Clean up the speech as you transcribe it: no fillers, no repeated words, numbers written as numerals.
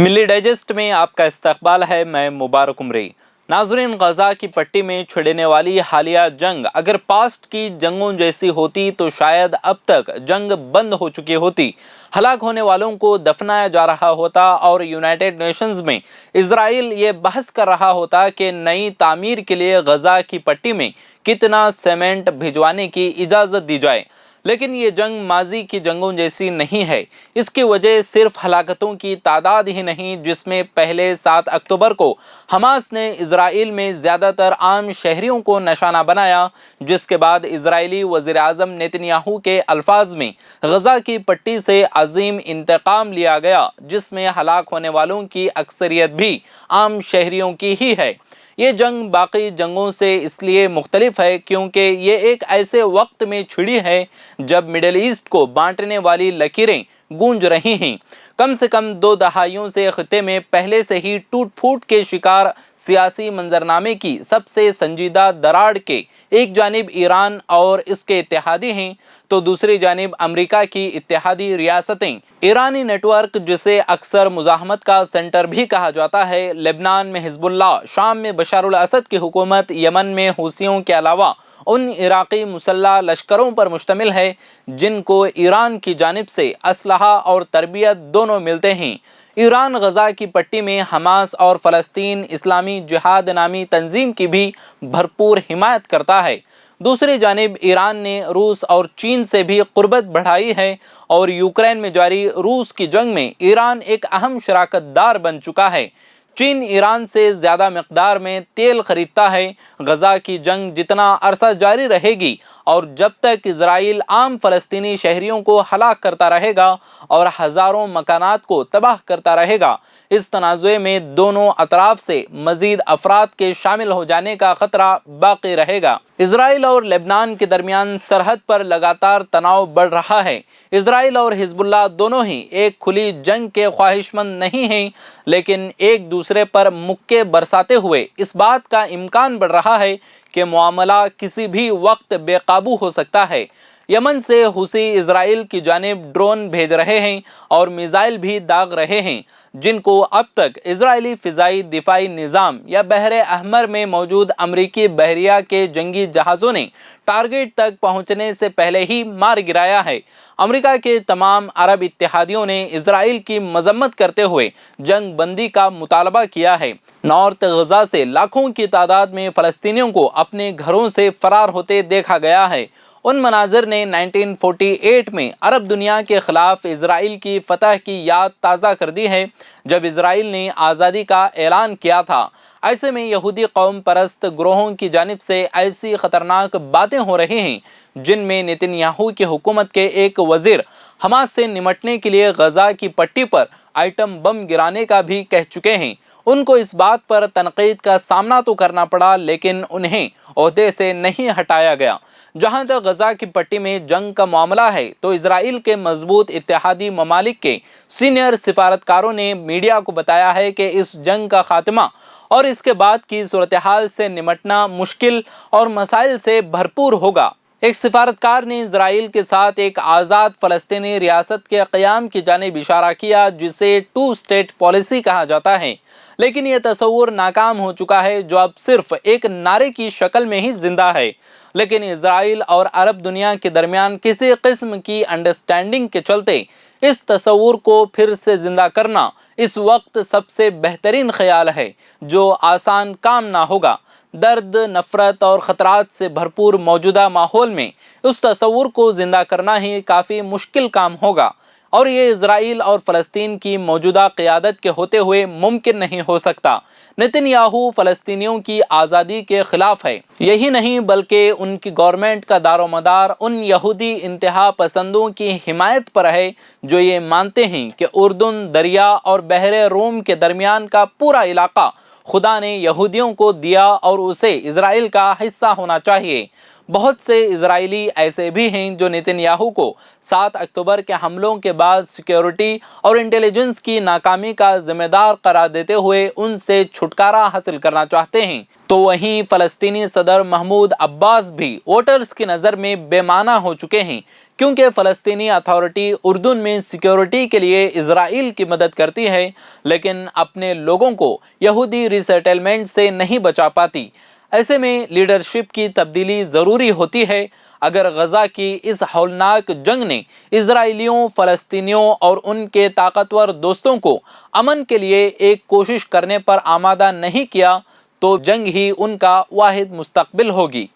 मिली digest में आपका इस्तकबाल है। मैं मुबारक उमरी। नाजरीन, गजा की पट्टी में छिड़ने वाली हालिया जंग अगर पास्ट की जंगों जैसी होती तो शायद अब तक जंग बंद हो चुकी होती, हलाक होने वालों को दफनाया जा रहा होता और यूनाइटेड नेशंस में इजराइल ये बहस कर रहा होता कि नई तामीर के लिए गजा की पट्टी में कितना सीमेंट भिजवाने की इजाज़त दी जाए। लेकिन ये जंग माजी की जंगों जैसी नहीं है। इसकी वजह सिर्फ हलाकतों की तादाद ही नहीं, जिसमें पहले 7 अक्टूबर को हमास ने इजराइल में ज़्यादातर आम शहरियों को निशाना बनाया, जिसके बाद इजरायली वज़ीर आज़म नेतन्याहू के अल्फाज में गजा की पट्टी से अजीम इंतकाम लिया गया, जिसमें हलाक होने वालों की अक्सरियत भी आम शहरियों की ही है। ये जंग बाकी जंगों से इसलिए मुख्तलिफ है क्योंकि ये एक ऐसे वक्त में छिड़ी है जब मिडिल ईस्ट को बांटने वाली लकीरें गूंज रही हैं। कम से कम 2 दहाइयों से खिते में पहले से ही टूट फूट के शिकार सियासी मंजरनामे की सबसे संजीदा दरार के एक जानिब ईरान और इसके इत्तेहादी हैं तो दूसरी जानिब अमेरिका की इत्तेहादी रियासतें। ईरानी नेटवर्क, जिसे अक्सर मुजाहमत का सेंटर भी कहा जाता है, लेबनान में हिजबुल्लाह, शाम में बशारुल असद की हुकूमत, यमन में हूसियों के अलावा उन इराक़ी मुसल्लह लश्करों पर मुश्तमिल है जिनको ईरान की जानिब से असलहा और तरबियत दोनों मिलते हैं। ईरान गजा की पट्टी में हमास और फ़लस्तीन इस्लामी जिहाद नामी तंजीम की भी भरपूर हिमायत करता है। दूसरी जानिब ईरान ने रूस और चीन से भी कुर्बत बढ़ाई है और यूक्रेन में जारी रूस की जंग में ईरान एक अहम शराकतदार बन चुका है। चीन ईरान से ज़्यादा मकदार में तेल खरीदता है। गजा की जंग जितना अरसा जारी रहेगी और जब तक इजराइल आम फ़लस्तीनी शहरियों को हलाक करता रहेगा और हज़ारों मकानात को तबाह करता रहेगा, इस तनाज़ुए में दोनों अतराफ से मज़ीद अफराद के शामिल हो जाने का ख़तरा बाकी रहेगा। इजराइल और लेबनान के दरमियान सरहद पर लगातार तनाव बढ़ रहा है। इजराइल और हिजबुल्लाह दोनों ही एक खुली जंग के ख्वाहिशमंद नहीं हैं, लेकिन एक दूसरे पर मुक्के बरसाते हुए इस बात का इम्कान बढ़ रहा है कि मामला किसी भी वक्त बेकाबू हो सकता है। यमन से हुसी इजराइल की जानिब ड्रोन भेज रहे हैं और मिसाइल भी दाग रहे हैं, जिनको अब तक इजरायली फ़िज़ाई दिफाई निज़ाम या बहरे अहमर में मौजूद अमरीकी बहरिया के जंगी जहाज़ों ने टारगेट तक पहुंचने से पहले ही मार गिराया है। अमेरिका के तमाम अरब इत्तेहादियों ने इजराइल की मजम्मत करते हुए जंग बंदी का मुतालबा किया है। नॉर्थ गजा से लाखों की तादाद में फ़लस्तीनियों को अपने घरों से फरार होते देखा गया है। उन मनाजिर ने 1948 में अरब दुनिया के ख़िलाफ़ इजराइल की फ़तह की याद ताज़ा कर दी है, जब इजराइल ने आज़ादी का ऐलान किया था। ऐसे में यहूदी कौम परस्त ग्रोहों की जानिब से ऐसी ख़तरनाक बातें हो रही हैं जिनमें नेतन्याहू की हुकूमत के एक वज़ीर हमास से निमटने के लिए गजा की पट्टी पर आइटम बम गिराने का भी कह चुके हैं। उनको इस बात पर तनकीद का सामना तो करना पड़ा, लेकिन उन्हें ओहदे से नहीं हटाया गया। जहां तक गजा की पट्टी में जंग का मामला है तो इजराइल के मजबूत इत्तेहादी ममालिक के सीनियर सिफारतकारों ने मीडिया को बताया है कि इस जंग का खात्मा और इसके बाद की सूरत हाल से निमटना मुश्किल और मसाइल से भरपूर होगा। एक सिफारतकार ने इजराइल के साथ एक आज़ाद फ़लस्तीनी रियासत के क़याम की जानिब इशारा किया, जिसे 2 स्टेट पॉलिसी कहा जाता है, लेकिन यह तस्वुर नाकाम हो चुका है, जो अब सिर्फ एक नारे की शक्ल में ही जिंदा है। लेकिन इजराइल और अरब दुनिया के दरमियान किसी किस्म की अंडरस्टैंडिंग के चलते इस तस्वुर को फिर से जिंदा करना इस वक्त सबसे बेहतरीन ख्याल है, जो आसान काम ना होगा। दर्द, नफरत और ख़तरात से भरपूर मौजूदा माहौल में उस तस्वुर को जिंदा करना ही काफ़ी मुश्किल काम होगा और ये इजराइल और फ़लस्तीन की मौजूदा क़यादत के होते हुए मुमकिन नहीं हो सकता। नेतन्याहू फ़लस्तीनियों की आज़ादी के ख़िलाफ़ है। यही नहीं बल्कि उनकी गवर्नमेंट का दारोमदार उन यहूदी इंतहा पसंदों की हिमायत पर है जो ये मानते हैं कि उर्दुन, दरिया और बहरे रोम के दरमियान का पूरा इलाका खुदा ने यहूदियों को दिया और उसे इजराइल का हिस्सा होना चाहिए। بہت سے اسرائیلی ایسے بھی ہیں جو نیتن یاہو کو 7 اکتوبر کے حملوں کے بعد سیکیورٹی اور انٹیلیجنس کی ناکامی کا ذمہ دار قرار دیتے ہوئے ان سے چھٹکارا حاصل کرنا چاہتے ہیں، تو وہیں فلسطینی صدر محمود عباس بھی ووٹرز کی نظر میں بے معنی ہو چکے ہیں، کیونکہ فلسطینی اتھارٹی اردن میں سیکیورٹی کے لیے اسرائیل کی مدد کرتی ہے لیکن اپنے لوگوں کو یہودی ری سیٹلمنٹ سے نہیں بچا پاتی۔ ایسے میں لیڈرشپ کی تبدیلی ضروری ہوتی ہے اگر غزہ کی اس ہولناک جنگ نے اسرائیلیوں، فلسطینیوں اور ان کے طاقتور دوستوں کو امن کے لیے ایک کوشش کرنے پر آمادہ نہیں کیا تو جنگ ہی ان کا واحد مستقبل ہوگی۔